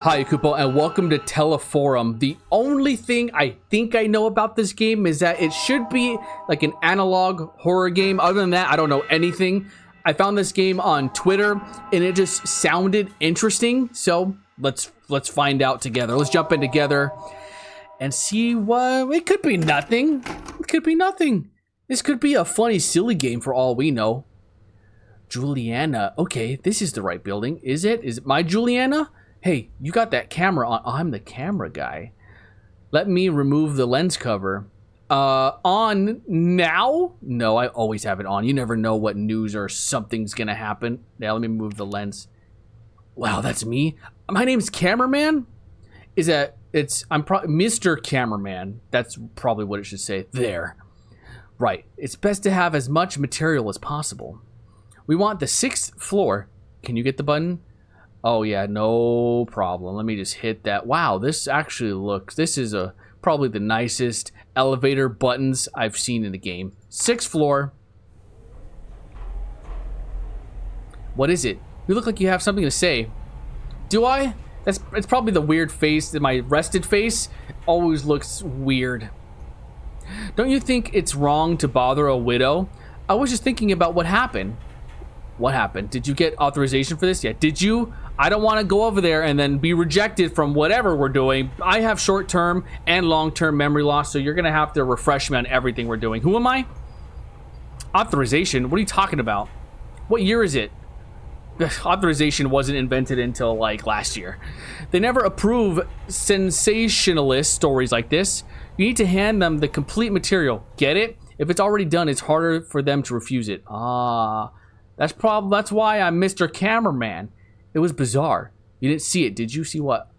Hi, Kupo, and welcome to Teleforum. The only thing I think I know about this game is that it should be like an analog horror game. Other than that, I don't know anything. I found this game on Twitter, and it just sounded interesting. So let's find out together. Let's jump in together and see what it could be. Nothing. It could be nothing. This could be a funny, silly game for all we know. Juliana. Okay, this is the right building. Is it? Is it my Juliana? Hey, you got that camera on. I'm the camera guy. Let me remove the lens cover. On now? No, I always have it on. You never know what news or something's gonna happen. Now let me move the lens. Wow, that's me. My name's Cameraman. I'm probably Mr. Cameraman. That's probably what it should say. There. Right. It's best to have as much material as possible. We want the 6th floor. Can you get the button? Oh yeah, no problem. Let me just hit that. Wow, this actually looks, this is probably the nicest elevator buttons I've seen in the game. 6th floor. What is it? You look like you have something to say. Do I? It's probably the weird face. My rested face always looks weird. Don't you think it's wrong to bother a widow? I was just thinking about what happened. What happened? Did you get authorization for this? Yeah, did you? I don't want to go over there and then be rejected from whatever we're doing. I have short-term and long-term memory loss, so you're going to have to refresh me on everything we're doing. Who am I? Authorization? What are you talking about? What year is it? Authorization wasn't invented until, like, last year. They never approve sensationalist stories like this. You need to hand them the complete material. Get it? If it's already done, it's harder for them to refuse it. That's why I'm Mr. Cameraman. It was bizarre. You didn't see it, did you? See what?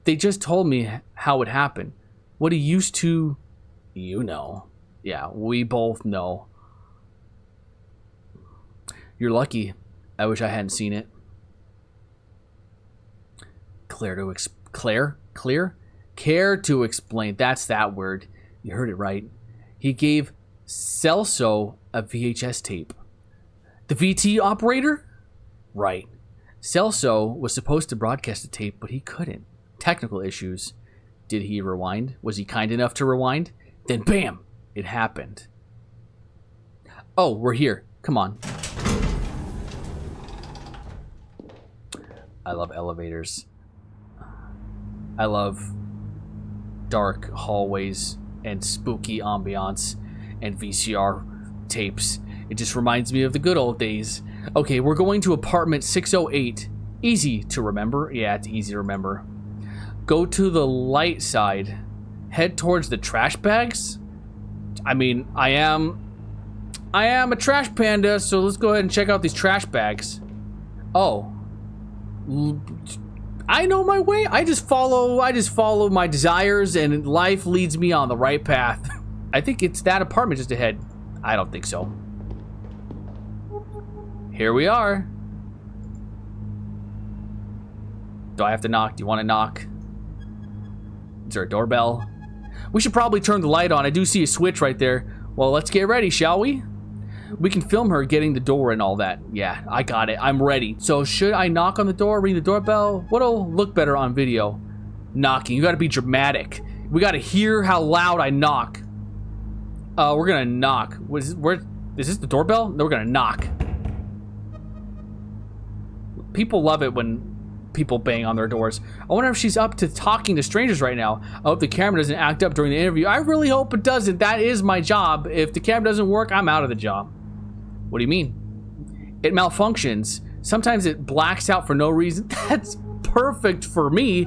They just told me how it happened. What he used to... You know. Yeah, we both know. You're lucky. I wish I hadn't seen it. Care to explain. That's that word. You heard it right. He gave Celso a VHS tape. The VT operator? Right. Celso was supposed to broadcast the tape, but he couldn't. Technical issues. Did he rewind? Was he kind enough to rewind? Then bam! It happened. Oh, we're here. Come on. I love elevators. I love dark hallways and spooky ambiance and VCR tapes. It just reminds me of the good old days. Okay, we're going to apartment 608. Easy to remember. Yeah, it's easy to remember. Go to the light side. Head towards the trash bags. I mean, I am a trash panda, so let's go ahead and check out these trash bags. Oh. I know my way. I just follow my desires, and life leads me on the right path. I think it's that apartment just ahead. I don't think so. Here we are. Do I have to knock? Do you want to knock? Is there a doorbell? We should probably turn the light on. I do see a switch right there. Well, let's get ready, shall we? We can film her getting the door and all that. Yeah, I got it. I'm ready. So should I knock on the door, ring the doorbell? What'll look better on video? Knocking. You got to be dramatic. We got to hear how loud I knock. We're going to knock. Is this the doorbell? No, we're going to knock. People love it when people bang on their doors. I wonder if she's up to talking to strangers right now. I hope the camera doesn't act up during the interview. I really hope it doesn't. That is my job. If the camera doesn't work, I'm out of the job. What do you mean? It malfunctions. Sometimes it blacks out for no reason. That's perfect for me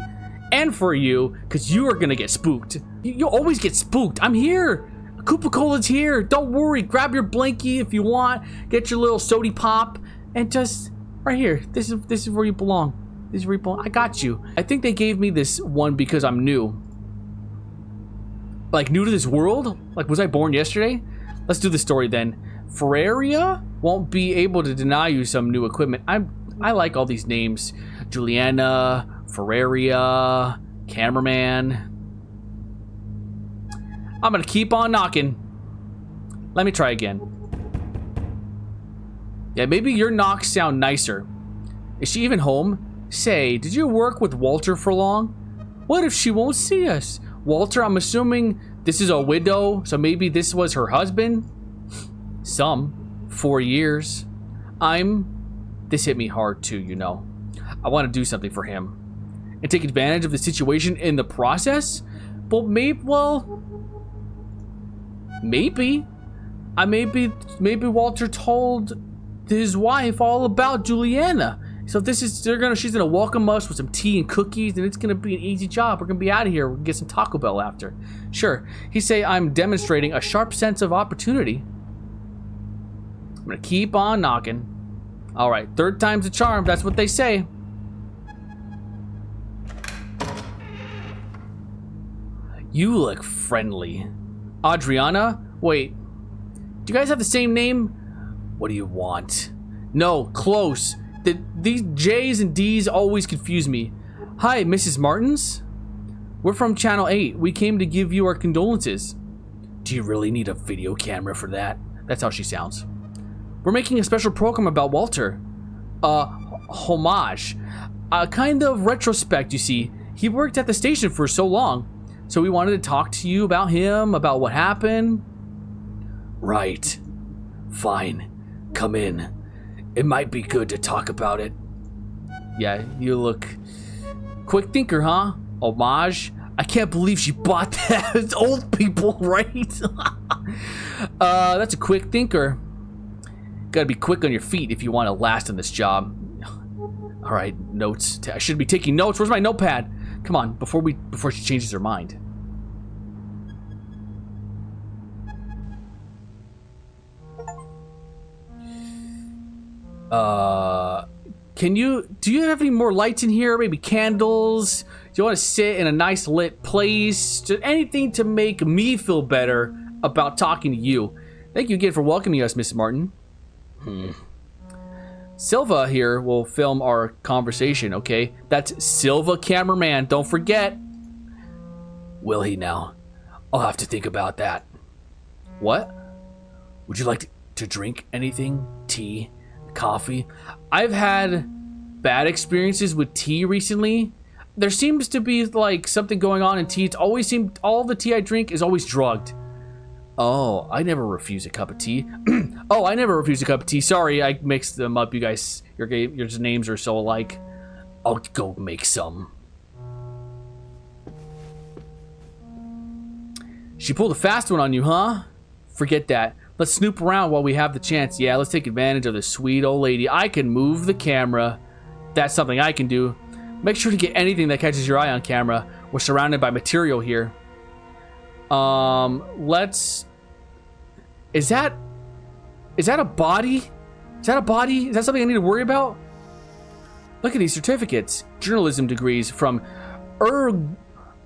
and for you, because you are going to get spooked. You always get spooked. I'm here. KupoCola's here. Don't worry. Grab your blankie if you want. Get your little sody pop and just... Right here. This is where you belong. This is where you belong. I got you. I think they gave me this one because I'm new. Like, new to this world? Like, was I born yesterday? Let's do the story then. Ferraria won't be able to deny you some new equipment. I like all these names. Juliana, Ferraria, Cameraman. I'm gonna keep on knocking. Let me try again. Yeah, maybe your knocks sound nicer. Is she even home? Say, did you work with Walter for long? What if she won't see us? Walter, I'm assuming this is a widow, so maybe this was her husband? 4 years. This hit me hard too, you know. I want to do something for him. And take advantage of the situation in the process? But maybe Walter told his wife all about Juliana. So she's gonna welcome us with some tea and cookies, and it's gonna be an easy job. We're gonna be out of here. We're gonna get some Taco Bell after. Sure. He say I'm demonstrating a sharp sense of opportunity. I'm gonna keep on knocking. All right, 3rd time's a charm. That's what they say. You look friendly. Adriana? Wait. Do you guys have the same name? What do you want? No, close. These J's and D's always confuse me. Hi, Mrs. Martins? We're from Channel 8. We came to give you our condolences. Do you really need a video camera for that? That's how she sounds. We're making a special program about Walter. Homage. A kind of retrospect, you see. He worked at the station for so long. So we wanted to talk to you about him, about what happened. Right. Fine. Come in. It might be good to talk about it. Yeah, you look... Quick thinker, huh? Homage? I can't believe she bought that. It's old people, right? That's a quick thinker. Gotta be quick on your feet if you want to last in this job. Alright, notes. I should be taking notes. Where's my notepad? Come on, before she changes her mind. Do you have any more lights in here? Maybe candles? Do you want to sit in a nice lit place? Just anything to make me feel better about talking to you. Thank you again for welcoming us, Mrs. Martin. Silva here will film our conversation, okay? That's Silva cameraman, don't forget. Will he now? I'll have to think about that. What? Would you like to drink anything? Tea? Coffee? I've had bad experiences with tea recently. There seems to be like something going on in tea. It's always seemed all the tea I drink is always drugged. Oh, I never refuse a cup of tea. Oh, I never refuse a cup of tea. Sorry, I mixed them up. You guys, your names are so alike. I'll go make some. She pulled a fast one on you, huh? Forget that. Let's snoop around while we have the chance. Yeah, let's take advantage of this sweet old lady. I can move the camera. That's something I can do. Make sure to get anything that catches your eye on camera. We're surrounded by material here. Is that a body? Is that a body? Is that something I need to worry about? Look at these certificates. Journalism degrees from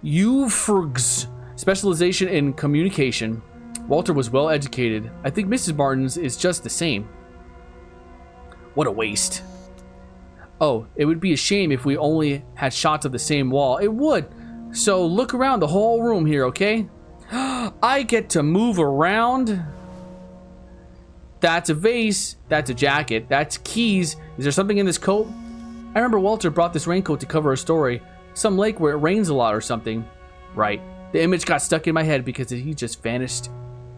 UFRGS, specialization in communication. Walter was well educated. I think Mrs. Martin's is just the same. What a waste. Oh, it would be a shame if we only had shots of the same wall. It would. So look around the whole room here, okay? I get to move around. That's a vase. That's a jacket. That's keys. Is there something in this coat? I remember Walter brought this raincoat to cover a story. Some lake where it rains a lot or something. Right. The image got stuck in my head because he just vanished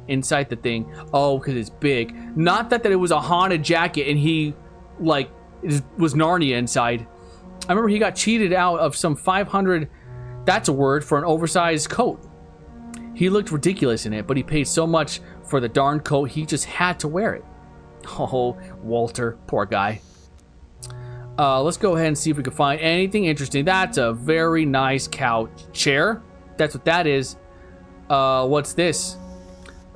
inside the thing. Oh, because it's big. Not that it was a haunted jacket and he, like, was Narnia inside. I remember he got cheated out of some 500, that's a word, for an oversized coat. He looked ridiculous in it, but he paid so much for the darn coat, he just had to wear it. Oh, Walter, poor guy. Let's go ahead and see if we can find anything interesting. That's a very nice couch chair. That's what that is. What's this?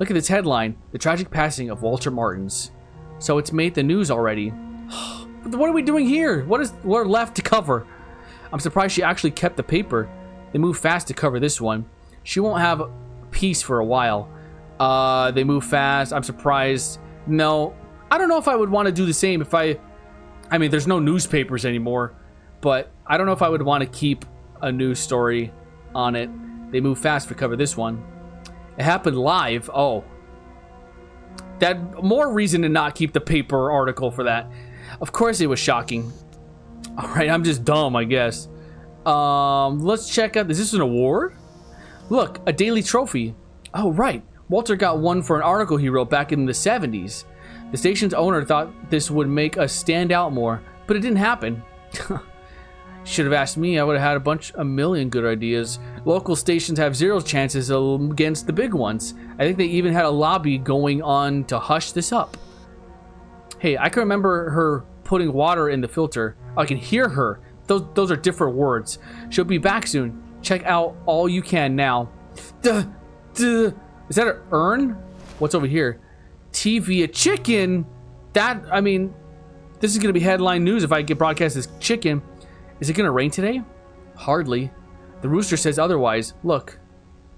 Look at this headline. The tragic passing of Walter Martins. So it's made the news already. What are we doing here? We're left to cover? I'm surprised she actually kept the paper. They moved fast to cover this one. She won't have peace for a while. They move fast. I'm surprised. No, I don't know if I would want to do the same if I mean, there's no newspapers anymore, but I don't know if I would want to keep a news story on it. They move fast to cover this one. It happened live. Oh, that more reason to not keep the paper article for that. Of course it was shocking. All right, I'm just dumb, I guess. Let's check out. Is this an award? Look, a daily trophy. Oh, right. Walter got one for an article he wrote back in the 70s. The station's owner thought this would make us stand out more, but it didn't happen. Should have asked me. I would have had a million good ideas. Local stations have zero chances against the big ones. I think they even had a lobby going on to hush this up. Hey, I can remember her putting water in the filter. I can hear her. Those are different words. She'll be back soon. Check out all you can now. Is that an urn? What's over here? TV, a chicken? That, I mean, this is going to be headline news if I get broadcast as chicken. Is it going to rain today? Hardly. The rooster says otherwise. Look.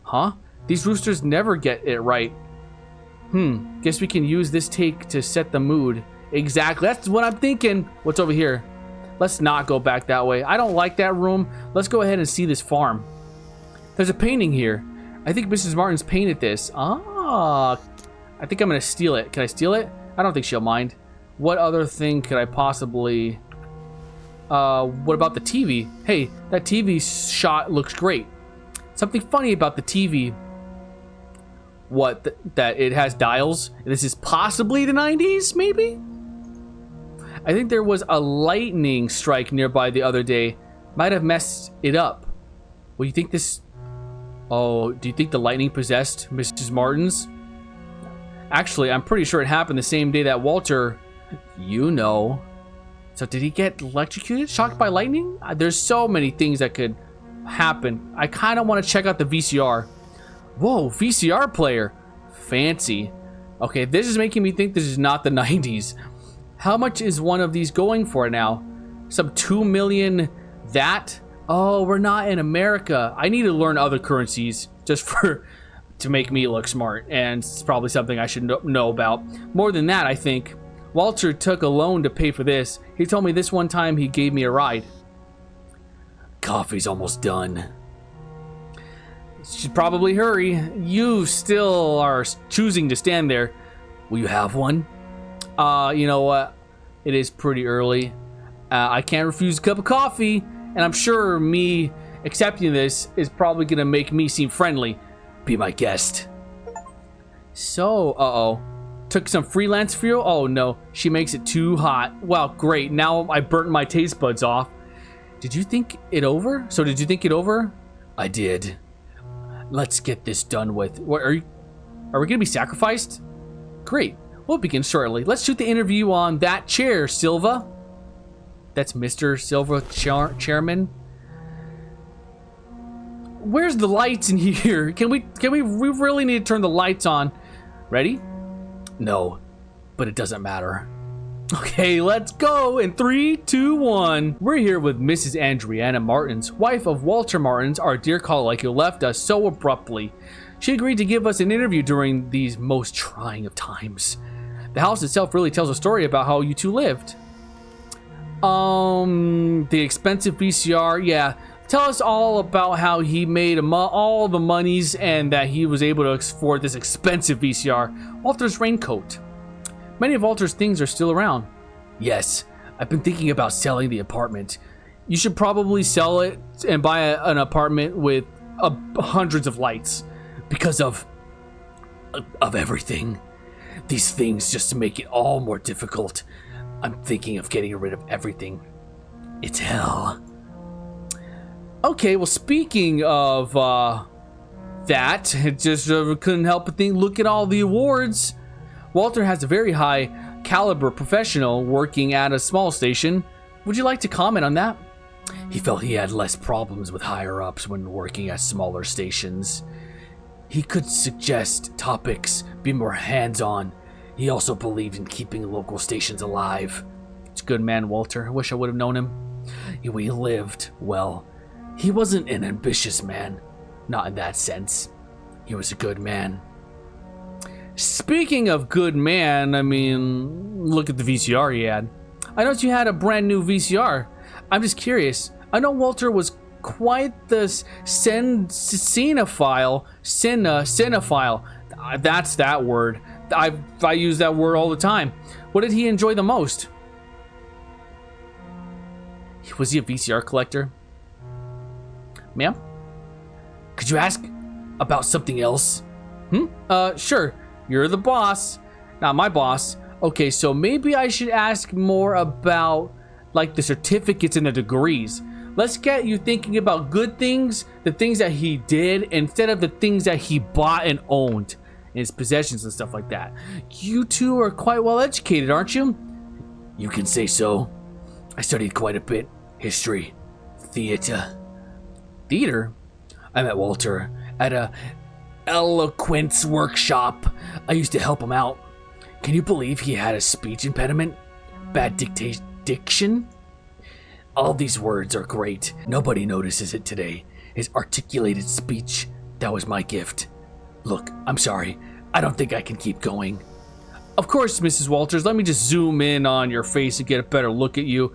Huh? These roosters never get it right. Guess we can use this take to set the mood. Exactly. That's what I'm thinking. What's over here? Let's not go back that way. I don't like that room. Let's go ahead and see this farm. There's a painting here. I think Mrs. Martin's painted this. I think I'm going to steal it. Can I steal it? I don't think she'll mind. What other thing could I possibly... what about the TV? Hey, that TV shot looks great. Something funny about the TV. What? That it has dials? This is possibly the 90s, maybe? I think there was a lightning strike nearby the other day. Might have messed it up. Well, you think this... Oh, do you think the lightning possessed Mrs. Martin's? Actually, I'm pretty sure it happened the same day that Walter... You know... So did he get electrocuted? Shocked by lightning? There's so many things that could happen. I kind of want to check out the VCR. Whoa, VCR player. Fancy. Okay, this is making me think this is not the 90s. How much is one of these going for now? Some 2 million that? Oh, we're not in America. I need to learn other currencies just to make me look smart. And it's probably something I should know about. More than that, I think. Walter took a loan to pay for this. He told me this one time he gave me a ride. Coffee's almost done. Should probably hurry. You still are choosing to stand there. Will you have one? You know what? It is pretty early. I can't refuse a cup of coffee. And I'm sure me accepting this is probably going to make me seem friendly. Be my guest. So, took some freelance fuel? Oh no, she makes it too hot. Well, great. Now I burnt my taste buds off. Did you think it over? So did you think it over? I did. Let's get this done with. What are we gonna be sacrificed? Great. We'll begin shortly. Let's shoot the interview on that chair, Silva. That's Mr. Silva, chairman. Where's the lights in here? We really need to turn the lights on. Ready? No, but it doesn't matter. Okay, let's go in 3, 2, 1. We're here with Mrs. Andriana Martins, wife of Walter Martins, our dear colleague who left us so abruptly. She agreed to give us an interview during these most trying of times. The house itself really tells a story about how you two lived. The expensive VCR, yeah. Tell us all about how he made all the monies and that he was able to afford this expensive VCR. Walter's raincoat. Many of Walter's things are still around. Yes, I've been thinking about selling the apartment. You should probably sell it and buy an apartment with hundreds of lights. Because of everything. These things just to make it all more difficult. I'm thinking of getting rid of everything. It's hell. Okay, well, speaking of that, it just couldn't help but think, look at all the awards. Walter has a very high caliber professional working at a small station. Would you like to comment on that? He felt he had less problems with higher-ups when working at smaller stations. He could suggest topics, be more hands-on. He also believed in keeping local stations alive. It's a good man, Walter. I wish I would have known him. He lived well. He wasn't an ambitious man. Not in that sense. He was a good man. Speaking of good man, I mean, look at the VCR he had. I noticed you had a brand new VCR. I'm just curious. I know Walter was quite the cinephile. That's that word. I use that word all the time. What did he enjoy the most? Was he a VCR collector? Ma'am? Could you ask about something else? Sure. You're the boss. Not my boss. Okay, so maybe I should ask more about, like, the certificates and the degrees. Let's get you thinking about good things, the things that he did, instead of the things that he bought and owned, and his possessions and stuff like that. You two are quite well educated, aren't you? You can say so. I studied quite a bit. History. Theater. Theater? I met Walter at a eloquence workshop. I used to help him out. Can you believe he had a speech impediment? Bad diction? All these words are great. Nobody notices it today. His articulated speech, that was my gift. Look, I'm sorry. I don't think I can keep going. Of course, Mrs. Walters, let me just zoom in on your face and get a better look at you.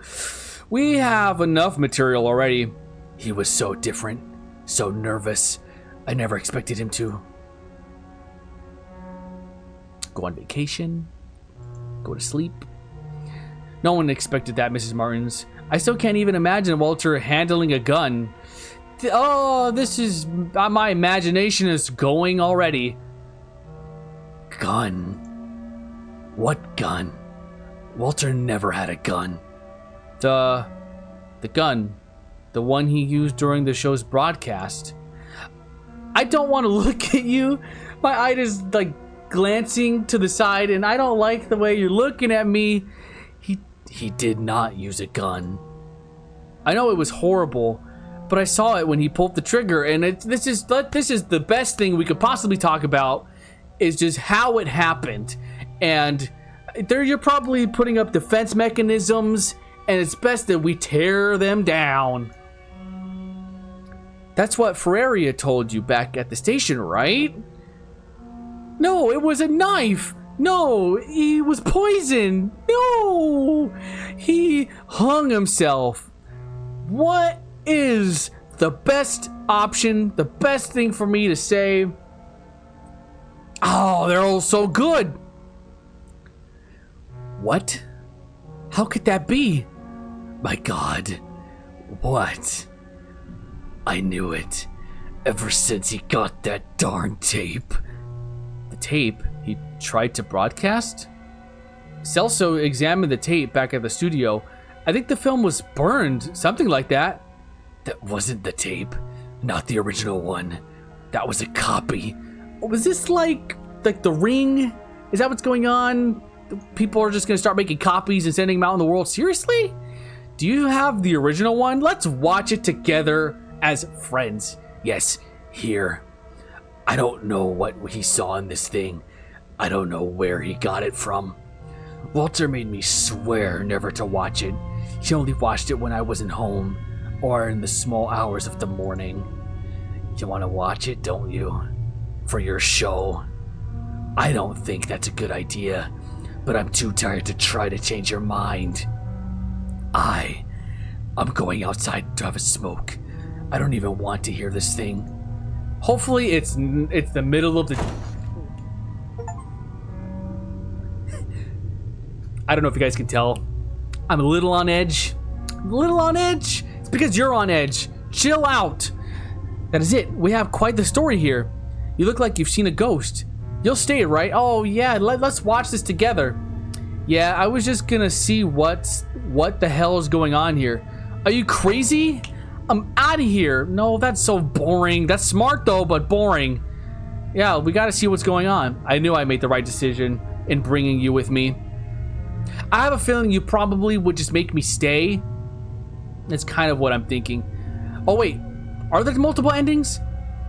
We have enough material already. He was so different, so nervous. I never expected him to go on vacation, go to sleep. No one expected that, Mrs. Martins. I still can't even imagine Walter handling a gun. Oh, this is... my imagination is going already. Gun? What gun? Walter never had a gun. The gun. The one he used during the show's broadcast. I don't want to look at you. My eye is, like, glancing to the side, and I don't like the way you're looking at me. He did not use a gun. I know it was horrible, but I saw it when he pulled the trigger, and this is the best thing we could possibly talk about, is just how it happened. And there you're probably putting up defense mechanisms, and it's best that we tear them down. That's what Ferreria told you back at the station, right? No, it was a knife. No, he was poisoned. No, he hung himself. What is the best option, the best thing for me to say? Oh, they're all so good. What? How could that be? My God. What? I knew it. Ever since he got that darn tape. The tape he tried to broadcast? Celso examined the tape back at the studio. I think the film was burned, something like that. That wasn't the tape. Not the original one. That was a copy. Was this like The Ring? Is that what's going on? People are just going to start making copies and sending them out in the world? Seriously? Do you have the original one? Let's watch it together as friends. Yes, here. I don't know what he saw in this thing. I don't know where he got it from. Walter made me swear never to watch it. He only watched it when I wasn't home or in the small hours of the morning. You want to watch it, don't you? For your show? I don't think that's a good idea, but I'm too tired to try to change your mind. I'm going outside to have a smoke. I don't even want to hear this thing. Hopefully it's the middle of the... I don't know if you guys can tell. I'm a little on edge. It's because you're on edge. Chill out. That is it. We have quite the story here. You look like you've seen a ghost. You'll stay, right? Oh, yeah. Let's watch this together. Yeah, I was just gonna see what the hell is going on here. Are you crazy? I'm out of here. No, that's so boring. That's smart, though, but boring. Yeah, we gotta see what's going on. I knew I made the right decision in bringing you with me. I have a feeling you probably would just make me stay. That's kind of what I'm thinking. Oh, wait. Are there multiple endings?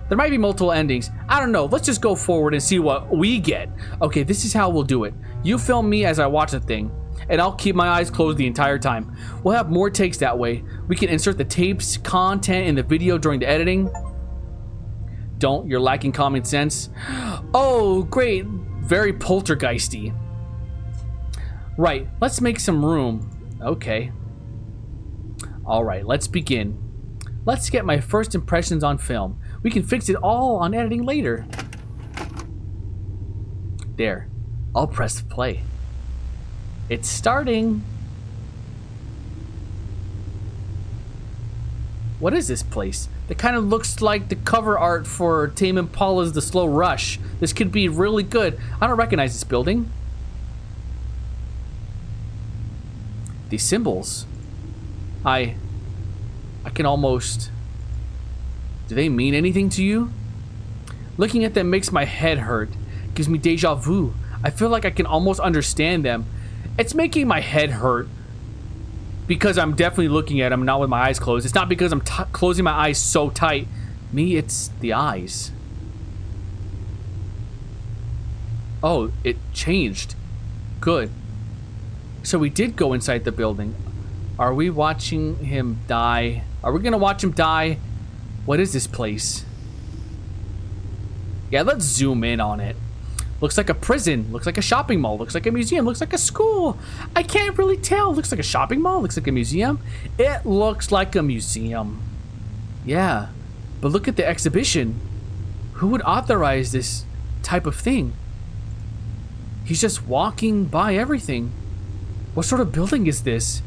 There might be multiple endings. I don't know. Let's just go forward and see what we get. Okay, this is how we'll do it. You film me as I watch the thing, and I'll keep my eyes closed the entire time. We'll have more takes that way. We can insert the tape's content in the video during the editing. Don't. You're lacking common sense. Oh, great. Very poltergeisty. Right. Let's make some room. Okay. All right. Let's begin. Let's get my first impressions on film. We can fix it all on editing later. There. I'll press play. It's starting. What is this place? It kind of looks like the cover art for Tame Impala's The Slow Rush. This could be really good. I don't recognize this building. These symbols. I can almost... Do they mean anything to you? Looking at them makes my head hurt. Gives me deja vu. I feel like I can almost understand them. It's making my head hurt. Because I'm definitely looking at them, not with my eyes closed. It's not because I'm closing my eyes so tight. Me, it's the eyes. Oh, it changed. Good. So we did go inside the building. Are we watching him die? Are we gonna watch him die? What is this place? Yeah, let's zoom in on it. Looks like a prison. Looks like a shopping mall. Looks like a museum. Looks like a school. I can't really tell. Looks like a shopping mall. Looks like a museum. It looks like a museum. Yeah, but look at the exhibition. Who would authorize this type of thing? He's just walking by everything. What sort of building is this?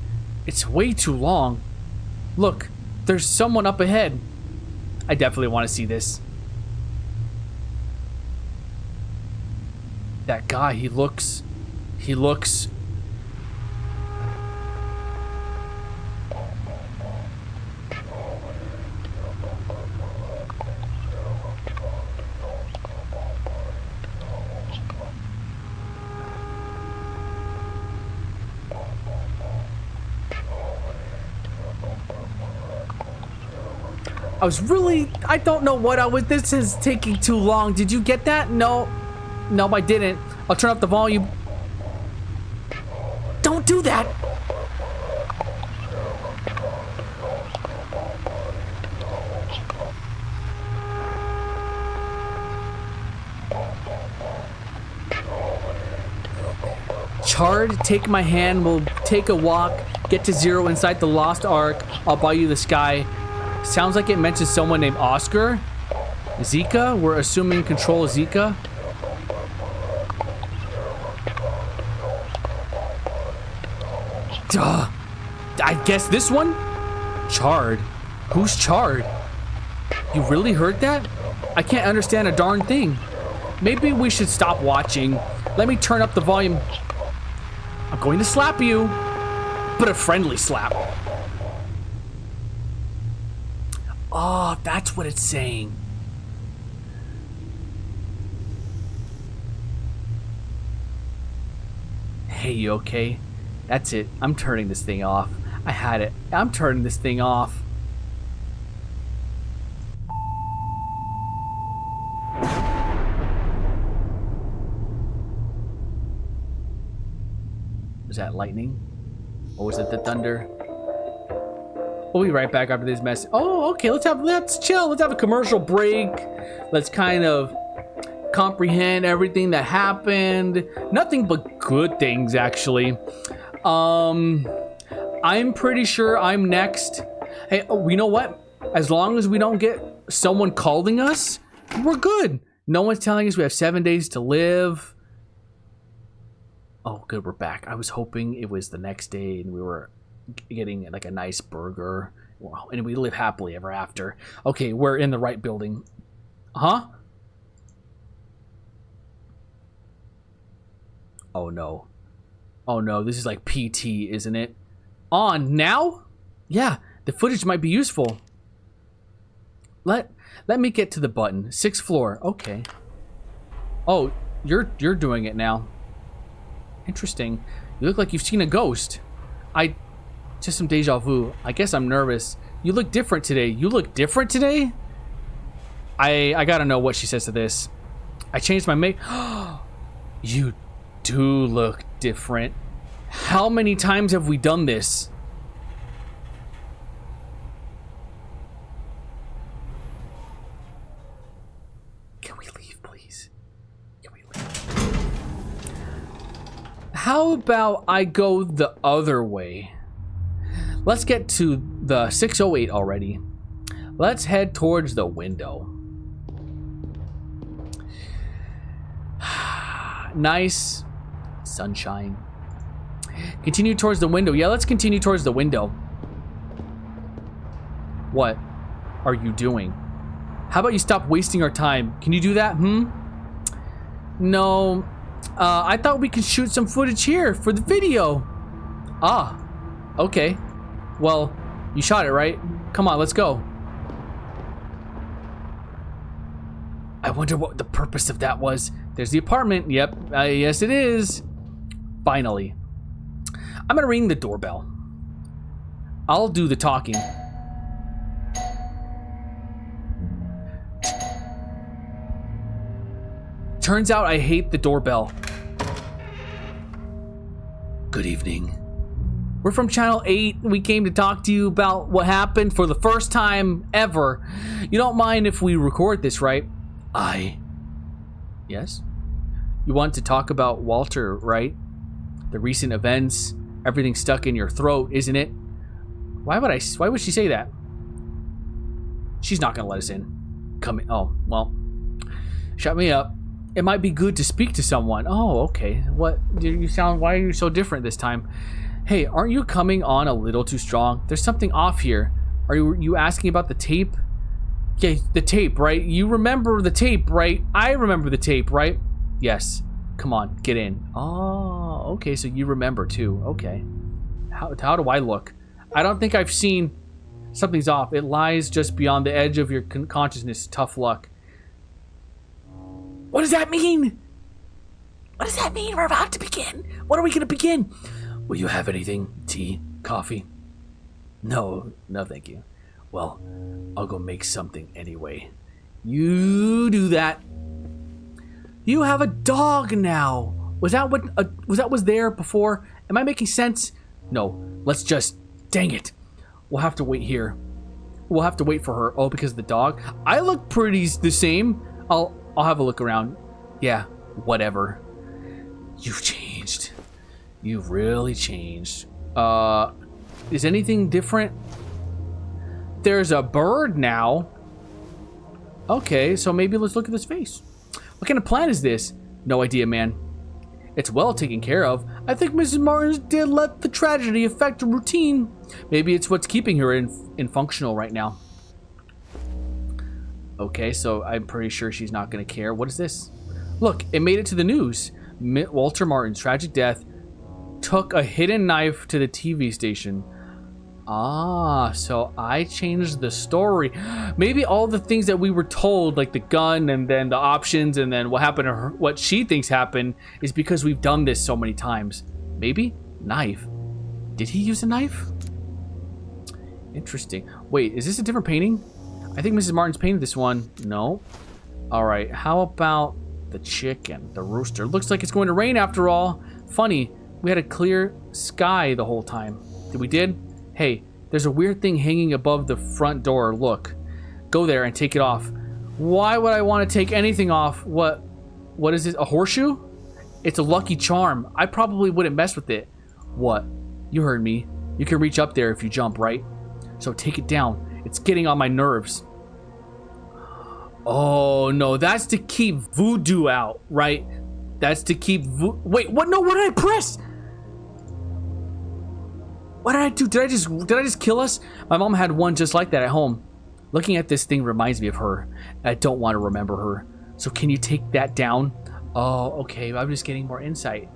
It's way too long. Look, there's someone up ahead. I definitely want to see this. That guy, he looks... I don't know what I was, this is taking too long. Did you get that? No, I didn't. I'll turn up the volume. Don't do that. Charred, take my hand, we'll take a walk, get to zero inside the Lost Ark. I'll buy you the sky. Sounds like it mentions someone named Oscar. Zika? We're assuming control Zika. Duh. I guess this one? Charred. Who's Charred? You really heard that? I can't understand a darn thing. Maybe we should stop watching. Let me turn up the volume. I'm going to slap you, but a friendly slap. Oh, that's what it's saying. Hey, you okay? That's it. I'm turning this thing off. I had it. I'm turning this thing off. Was that lightning? Or was it the thunder? We'll be right back after this mess. Oh, okay. Let's chill. Let's have a commercial break. Let's kind of comprehend everything that happened. Nothing but good things, actually. I'm pretty sure I'm next. Hey, you know what? As long as we don't get someone calling us, we're good. No one's telling us we have 7 days to live. Oh, good. We're back. I was hoping it was the next day and we were getting like a nice burger. Wow. And we live happily ever after. Okay, we're in the right building. Huh? Oh no. Oh no, this is like PT, isn't it? On now? Yeah, the footage might be useful. Let me get to the button. 6th floor. Okay. Oh, you're doing it now. Interesting. You look like you've seen a ghost. Just some deja vu. I guess I'm nervous. You look different today. You look different today? I gotta know what she says to this. I changed my make. You do look different. How many times have we done this? Can we leave, please? Can we leave? How about I go the other way? Let's get to the 608 already. Let's head towards the window. Nice sunshine. Continue towards the window. Yeah, let's continue towards the window. What are you doing? How about you stop wasting our time? Can you do that? No. I thought we could shoot some footage here for the video. Ah. Okay. Well, you shot it, right? Come on, let's go. I wonder what the purpose of that was. There's the apartment. Yep. Yes, it is. Finally. I'm gonna ring the doorbell. I'll do the talking. Turns out I hate the doorbell. Good evening. We're from Channel 8. We came to talk to you about what happened for the first time ever. You don't mind if we record this, right? Yes? You want to talk about Walter, right? The recent events, everything stuck in your throat, isn't it? Why would she say that? She's not gonna let us in. Come in. Oh, well. Shut me up. It might be good to speak to someone. Oh, okay. What? Why are you so different this time? Hey, aren't you coming on a little too strong? There's something off here. Are you asking about the tape? Yeah, the tape, right? You remember the tape, right? I remember the tape, right? Yes. Come on, get in. Oh, okay, so you remember too. Okay. How do I look? I don't think I've seen... Something's off. It lies just beyond the edge of your consciousness. Tough luck. What does that mean? What does that mean? We're about to begin. What are we going to begin? Will you have anything? Tea? Coffee? No, thank you. Well, I'll go make something anyway. You do that. You have a dog now. Was that what was there before? Am I making sense? No, let's just... Dang it. We'll have to wait here. We'll have to wait for her. Oh, because of the dog? I look pretty the same. I'll have a look around. Yeah, whatever. You've changed. You've really changed. Is anything different? There's a bird now. Okay, so maybe let's look at this face. What kind of plan is this? No idea, man. It's well taken care of. I think Mrs. Martins did let the tragedy affect her routine. Maybe it's what's keeping her in functional right now. Okay, so I'm pretty sure she's not going to care. What is this? Look, it made it to the news. Walter Martin's tragic death took a hidden knife to the TV station. Ah, so I changed the story. Maybe all the things that we were told, like the gun and then the options and then what happened to her, what she thinks happened, is because we've done this so many times. Maybe? Knife. Did he use a knife? Interesting. Wait, is this a different painting? I think Mrs. Martin's painted this one. No. All right, how about the chicken, the rooster? Looks like it's going to rain after all. Funny, we had a clear sky the whole time. We did? Hey, there's a weird thing hanging above the front door. Look. Go there and take it off. Why would I want to take anything off? What is it? A horseshoe? It's a lucky charm. I probably wouldn't mess with it. What? You heard me. You can reach up there if you jump, right? So take it down. It's getting on my nerves. Oh, no. That's to keep voodoo out, right? That's to keep Wait, what? No, what did I press? What did I do? Did I just kill us? My mom had one just like that at home. Looking at this thing reminds me of her. I don't want to remember her. So can you take that down? Oh, okay. I'm just getting more insight.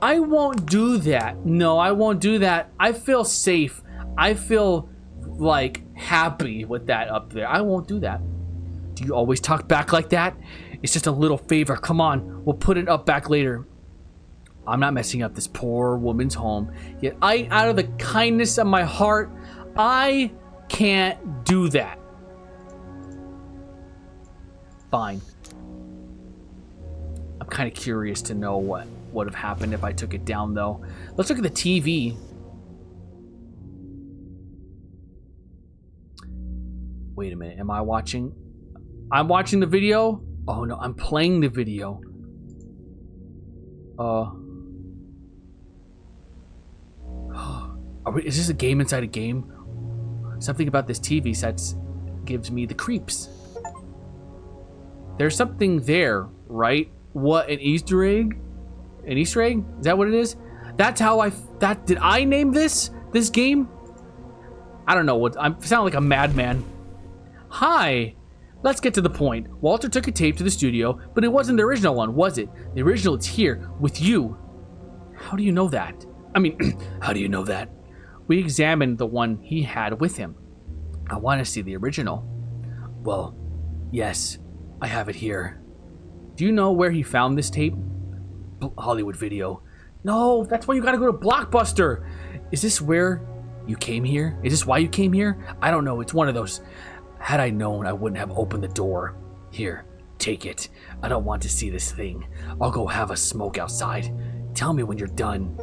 I won't do that. No, I won't do that. I feel safe. I feel like happy with that up there. I won't do that. Do you always talk back like that? It's just a little favor. Come on. We'll put it up back later. I'm not messing up this poor woman's home. Yet out of the kindness of my heart, I can't do that. Fine. I'm kind of curious to know what would have happened if I took it down, though. Let's look at the TV. Wait a minute. Am I watching? I'm watching the video? Oh, no. I'm playing the video. Is this a game inside a game? Something about this TV set gives me the creeps. There's something there, right? What, an Easter egg? An Easter egg? Is that what it is? That's how did I name this game? I don't know what, I sound like a madman. Hi. Let's get to the point. Walter took a tape to the studio, but it wasn't the original one, was it? The original is here, with you. How do you know that? I mean, how do you know that? We examined the one he had with him. I want to see the original. Well, yes, I have it here. Do you know where he found this tape? Hollywood Video. No, that's why you gotta go to Blockbuster. Is this where you came here? Is this why you came here? I don't know, it's one of those. Had I known, I wouldn't have opened the door. Here, take it. I don't want to see this thing. I'll go have a smoke outside. Tell me when you're done.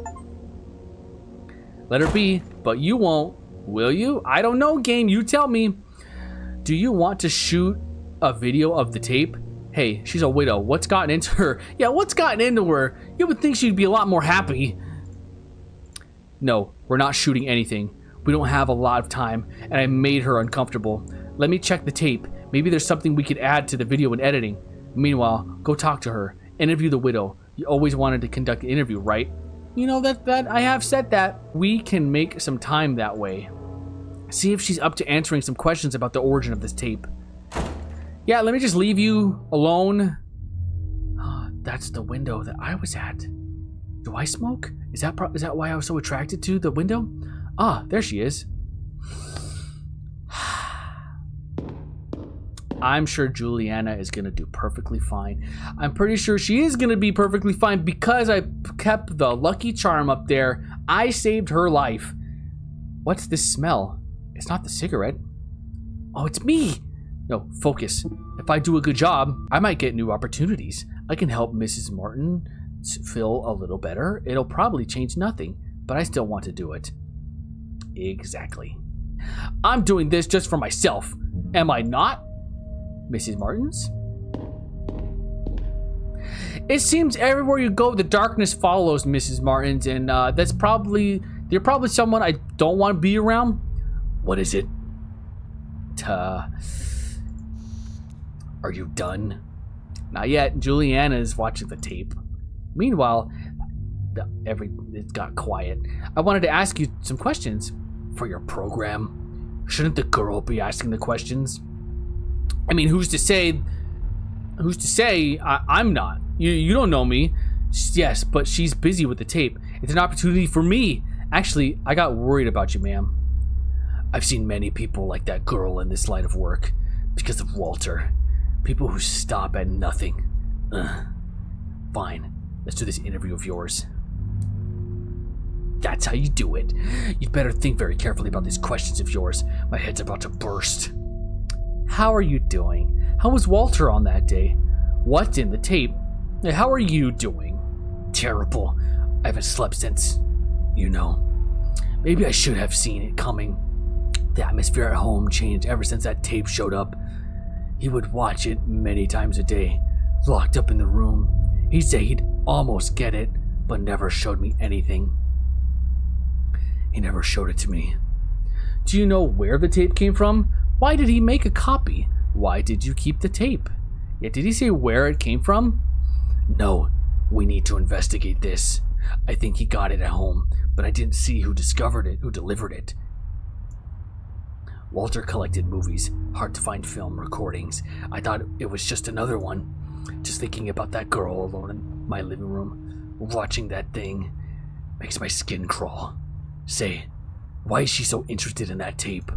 Let her be, but you won't. Will you? I don't know, game. You tell me. Do you want to shoot a video of the tape? Hey, she's a widow. What's gotten into her? Yeah, what's gotten into her? You would think she'd be a lot more happy. No, we're not shooting anything. We don't have a lot of time, and I made her uncomfortable. Let me check the tape. Maybe there's something we could add to the video in editing. Meanwhile, go talk to her. Interview the widow. You always wanted to conduct an interview, right? You know that I have said that. We can make some time that way. See if she's up to answering some questions about the origin of this tape. Yeah, let me just leave you alone. That's the window that I was at. Do I smoke? Is that why I was so attracted to the window? Ah, there she is. I'm sure Juliana is going to do perfectly fine. I'm pretty sure she is going to be perfectly fine because I kept the lucky charm up there. I saved her life. What's this smell? It's not the cigarette. Oh, it's me. No, focus. If I do a good job, I might get new opportunities. I can help Mrs. Martin feel a little better. It'll probably change nothing, but I still want to do it. Exactly. I'm doing this just for myself. Am I not? Mrs. Martins? It seems everywhere you go, the darkness follows Mrs. Martins, and you're probably someone I don't want to be around. What is it? Are you done? Not yet. Juliana is watching the tape. Meanwhile, it got quiet. I wanted to ask you some questions for your program. Shouldn't the girl be asking the questions? I mean, who's to say I'm not? You don't know me. Yes, but she's busy with the tape. It's an opportunity for me. Actually, I got worried about you, ma'am. I've seen many people like that girl in this line of work because of Walter. People who stop at nothing. Fine, let's do this interview of yours. That's how you do it. You'd better think very carefully about these questions of yours. My head's about to burst. How are you doing? How was Walter on that day? What's in the tape? How are you doing? Terrible. I haven't slept since, Maybe I should have seen it coming. The atmosphere at home changed ever since that tape showed up. He would watch it many times a day, locked up in the room. He'd say he'd almost get it, but never showed me anything. He never showed it to me. Do you know where the tape came from? Why did he make a copy? Why did you keep the tape? Yeah, did he say where it came from? No, we need to investigate this. I think he got it at home, but I didn't see who discovered it, who delivered it. Walter collected movies, hard to find film recordings. I thought it was just another one. Just thinking about that girl alone in my living room, watching that thing, makes my skin crawl. Say, why is she so interested in that tape?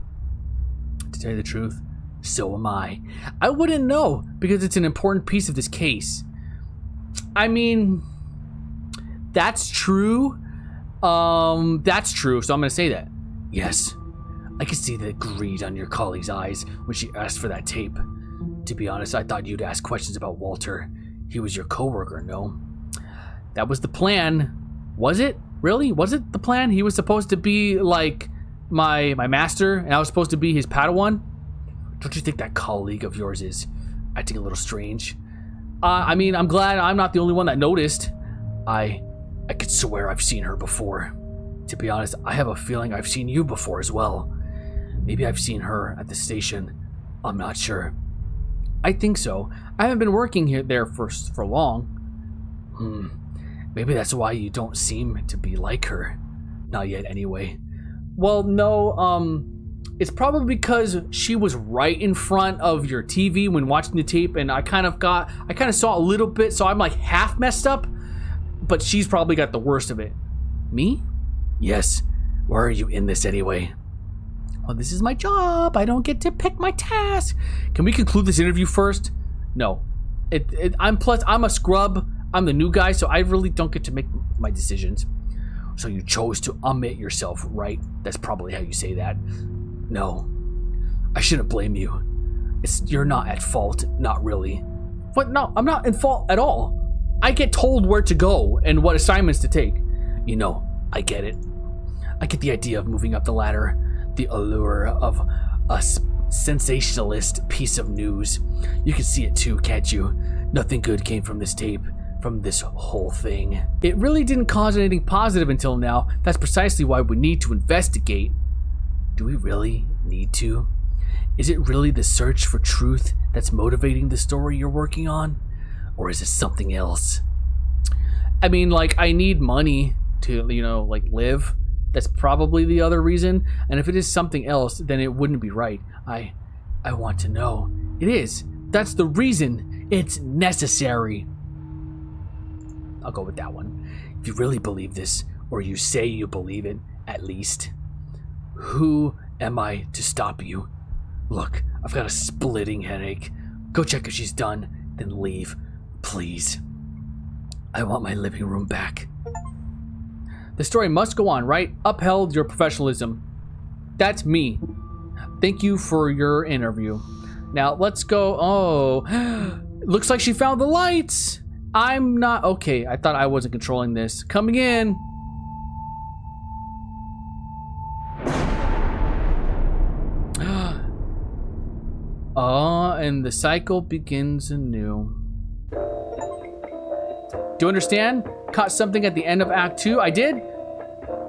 To tell you the truth, so am I. I wouldn't know, because it's an important piece of this case. I mean, that's true. That's true, so I'm gonna say that. Yes. I could see the greed on your colleague's eyes when she asked for that tape. To be honest, I thought you'd ask questions about Walter. He was your coworker, no? That was the plan. Was it? Really? Was it the plan? He was supposed to be like my master, and I was supposed to be his Padawan? Don't you think that colleague of yours is acting a little strange? I mean, I'm glad I'm not the only one that noticed. I could swear I've seen her before. To be honest, I have a feeling I've seen you before as well. Maybe I've seen her at the station. I'm not sure. I think so. I haven't been working there for long. Maybe that's why you don't seem to be like her. Not yet, anyway. Well, no, It's probably because she was right in front of your TV when watching the tape, and I kind of saw a little bit, so I'm like half messed up, but she's probably got the worst of it. Me? Yes. Why are you in this anyway? Well, this is my job. I don't get to pick my task. Can we conclude this interview first? No. I'm a scrub. I'm the new guy, so I really don't get to make my decisions. So you chose to omit yourself, right? That's probably how you say that. No. I shouldn't blame you. You're not at fault. Not really. What? No, I'm not in fault at all. I get told where to go and what assignments to take. You know, I get it. I get the idea of moving up the ladder. The allure of a sensationalist piece of news. You can see it too, can't you? Nothing good came from this tape, from this whole thing. It really didn't cause anything positive until now. That's precisely why we need to investigate. Do we really need to? Is it really the search for truth that's motivating the story you're working on? Or is it something else? I mean, like, I need money to, live. That's probably the other reason. And if it is something else, then it wouldn't be right. I want to know. It is. That's the reason. It's necessary. I'll go with that one. If you really believe this, or you say you believe it, at least, who am I to stop you? Look, I've got a splitting headache. Go check if she's done, then leave. Please. I want my living room back. The story must go on, right? Upheld your professionalism. That's me. Thank you for your interview. Now, let's go. Oh, looks like she found the lights. I'm not... Okay, I thought I wasn't controlling this. Coming in. And the cycle begins anew. Do you understand? Caught something at the end of Act 2. I did?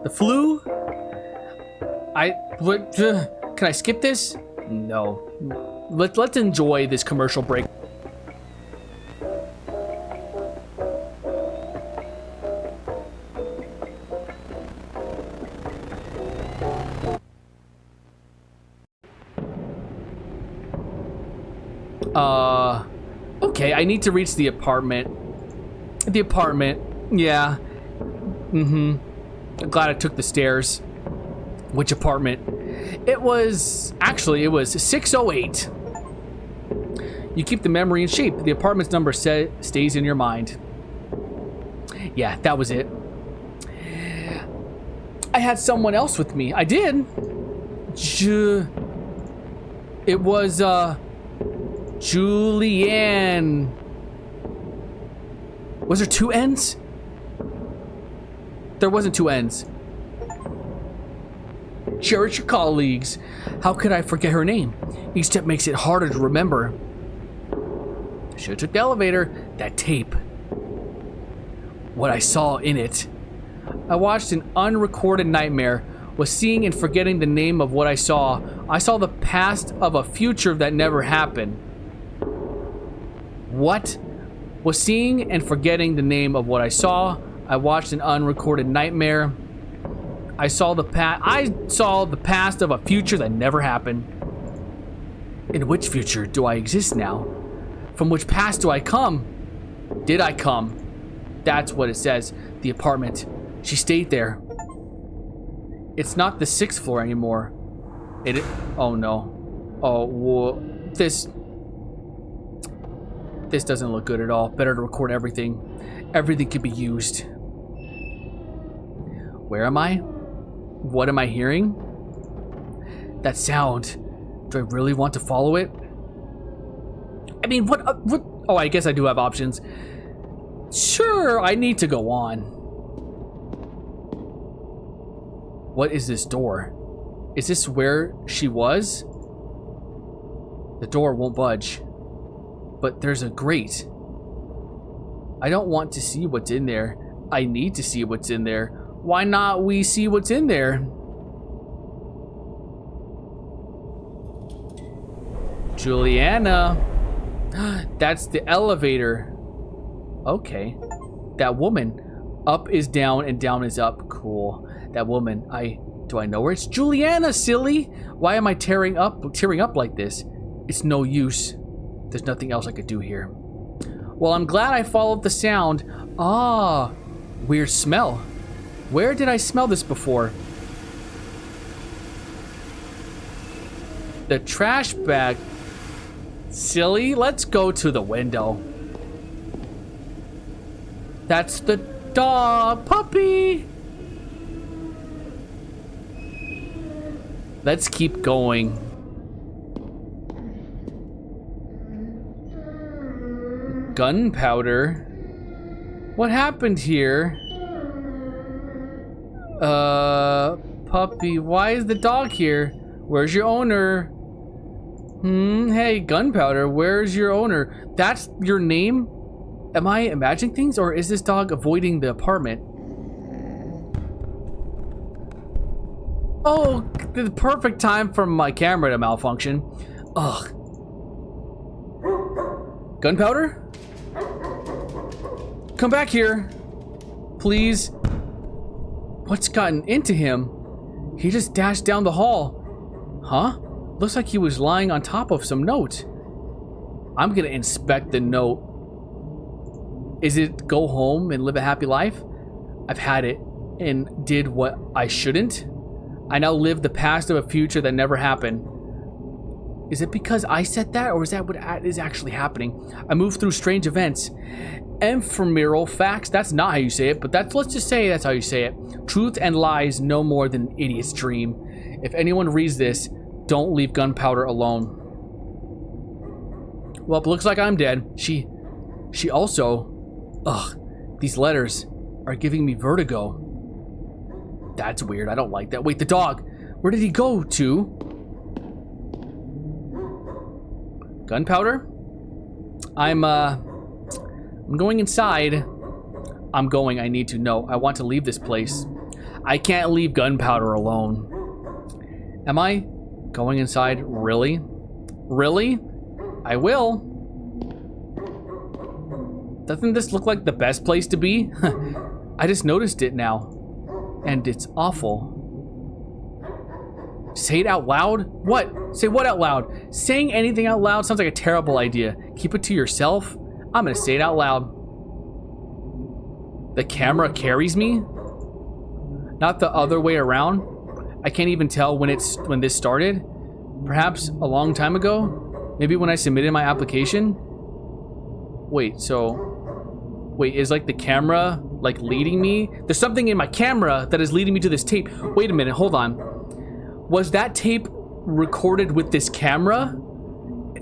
The flu? Can I skip this? No. Let's enjoy this commercial break. Okay, I need to reach the apartment. The apartment, yeah. I'm glad I took the stairs. Which apartment? It was 608. You keep the memory in shape. The apartment's number stays in your mind. Yeah, that was it. I had someone else with me. I did. It was, Julianne. Was there two N's? There wasn't two N's. Cherish your colleagues. How could I forget her name? Each step makes it harder to remember. Should've took the elevator. That tape. What I saw in it. I watched an unrecorded nightmare. Was seeing and forgetting the name of what I saw. I saw the past of a future that never happened. What? Was seeing and forgetting the name of what I saw. I watched an unrecorded nightmare. I saw the past of a future that never happened. In which future do I exist now? From which past do I come? Did I come? That's what it says. The apartment. She stayed there. It's not the 6th floor anymore. Oh no. Oh, whoa. This doesn't look good at all. Better to record everything. Everything can be used. Where am I? What am I hearing? That sound. Do I really want to follow it? I mean, what? Oh, I guess I do have options. Sure, I need to go on. What is this door? Is this where she was? The door won't budge. But there's a grate. I don't want to see what's in there. I need to see what's in there. Why not we see what's in there? Juliana. That's the elevator. Okay. That woman. Up is down and down is up. Cool. That woman. Do Do I know her? It's Juliana, silly! Why am I tearing up like this? It's no use. There's nothing else I could do here. Well, I'm glad I followed the sound. Ah, weird smell. Where did I smell this before? The trash bag. Silly, let's go to the window. That's the dog, puppy. Let's keep going. Gunpowder. What happened here? Puppy, why is the dog here? Where's your owner? Hey, Gunpowder, where's your owner? That's your name? Am I imagining things, or is this dog avoiding the apartment? Oh, the perfect time for my camera to malfunction. Ugh. Gunpowder? Come back here, please. What's gotten into him? He just dashed down the hall. Huh? Looks like he was lying on top of some note. I'm gonna inspect the note. Is it go home and live a happy life? I've had it and did what I shouldn't. I now live the past of a future that never happened. Is it because I said that, or is that what is actually happening? I move through strange events. Ephemeral facts, that's not how you say it, but let's just say that's how you say it. Truth and lies no more than an idiot's dream. If anyone reads this, don't leave Gunpowder alone. Well, it looks like I'm dead. She also... Ugh, these letters are giving me vertigo. That's weird, I don't like that. Wait, the dog! Where did he go to? Gunpowder? I'm going inside. I need to know. I want to leave this place. I can't leave Gunpowder alone. Am I going inside? Really? Really? I will. Doesn't this look like the best place to be? I just noticed it now. And it's awful. Say it out loud? What? Say what out loud? Saying anything out loud sounds like a terrible idea. Keep it to yourself. I'm gonna say it out loud. The camera carries me? Not the other way around? I can't even tell when this started. Perhaps a long time ago? Maybe when I submitted my application? Wait, is like the camera like leading me? There's something in my camera that is leading me to this tape. Wait a minute, hold on. Was that tape recorded with this camera?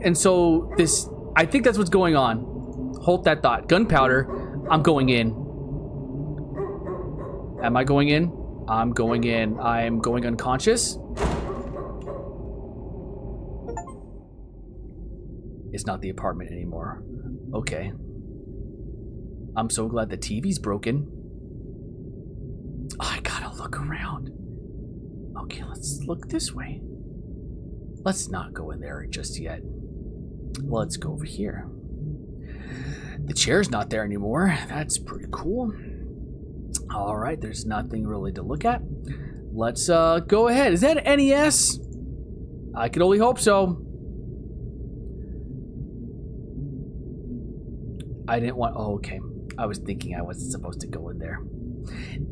And so this, I think that's what's going on. Hold that thought. Gunpowder, I'm going in. Am I going in? I'm going in. I'm going unconscious. It's not the apartment anymore. Okay. I'm so glad the TV's broken. Oh, I gotta look around. Okay, let's look this way. Let's not go in there just yet. Let's go over here. The chair's not there anymore. That's pretty cool. All right, there's nothing really to look at. Let's go ahead. Is that NES? I could only hope so. I didn't want... Oh, okay. I was thinking I wasn't supposed to go in there.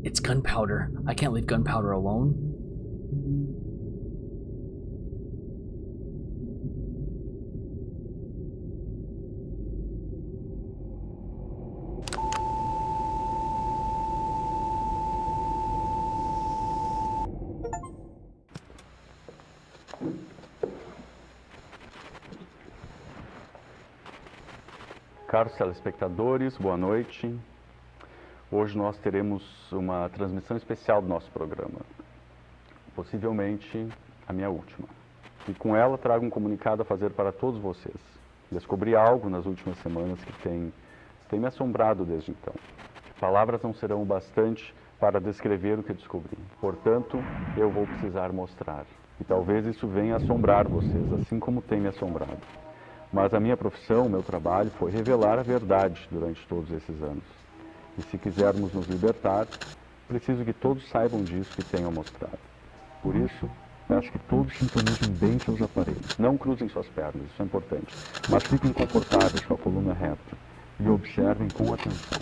It's Gunpowder. I can't leave Gunpowder alone. Caros telespectadores, boa noite. Hoje nós teremos uma transmissão especial do nosso programa, possivelmente a minha última. E com ela trago um comunicado a fazer para todos vocês. Descobri algo nas últimas semanas que tem me assombrado desde então. Palavras não serão o bastante para descrever o que descobri. Portanto, eu vou precisar mostrar. E talvez isso venha assombrar vocês, assim como tem me assombrado. Mas a minha profissão, o meu trabalho, foi revelar a verdade durante todos esses anos. E se quisermos nos libertar, preciso que todos saibam disso e tenham mostrado. Por isso, peço que todos sintonizem bem seus aparelhos. Não cruzem suas pernas, isso é importante. Mas fiquem confortáveis com a coluna reta e observem com atenção.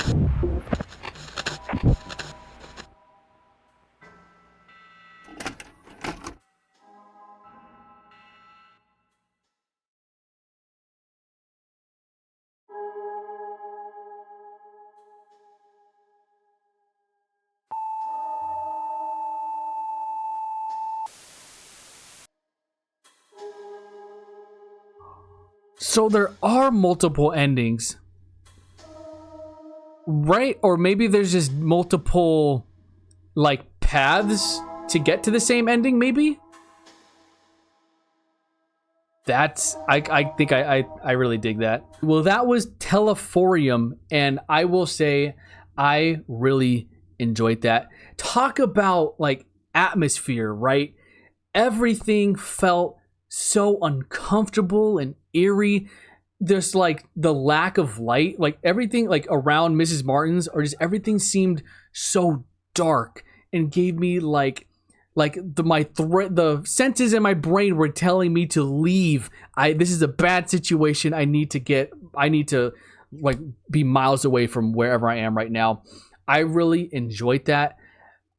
So there are multiple endings, right? Or maybe there's just multiple, like, paths to get to the same ending, maybe? That's, I think I really dig that. Well, that was Teleforum, and I will say I really enjoyed that. Talk about, like, atmosphere, right? Everything felt so uncomfortable and eerie. There's like the lack of light, like everything like around Mrs. Martin's, or just everything seemed so dark and gave me like the senses in my brain were telling me to leave. This is a bad situation. I need to like be miles away from wherever I am right now. I really enjoyed that.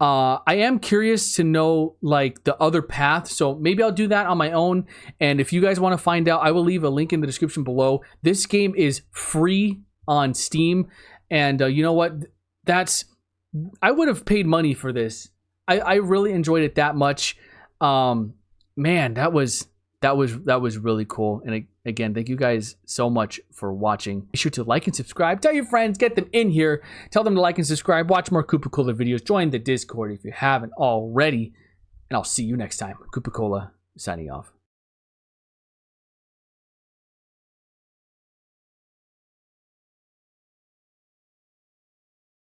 I am curious to know like the other path, so maybe I'll do that on my own. And if you guys want to find out, I will leave a link in the description below. This game is free on Steam, and you know what? I would have paid money for this. I really enjoyed it that much. Man, that was really cool. And again, thank you guys so much for watching. Be sure to like and subscribe. Tell your friends, get them in here. Tell them to like and subscribe. Watch more KupoCola videos. Join the Discord if you haven't already. And I'll see you next time. KupoCola signing off.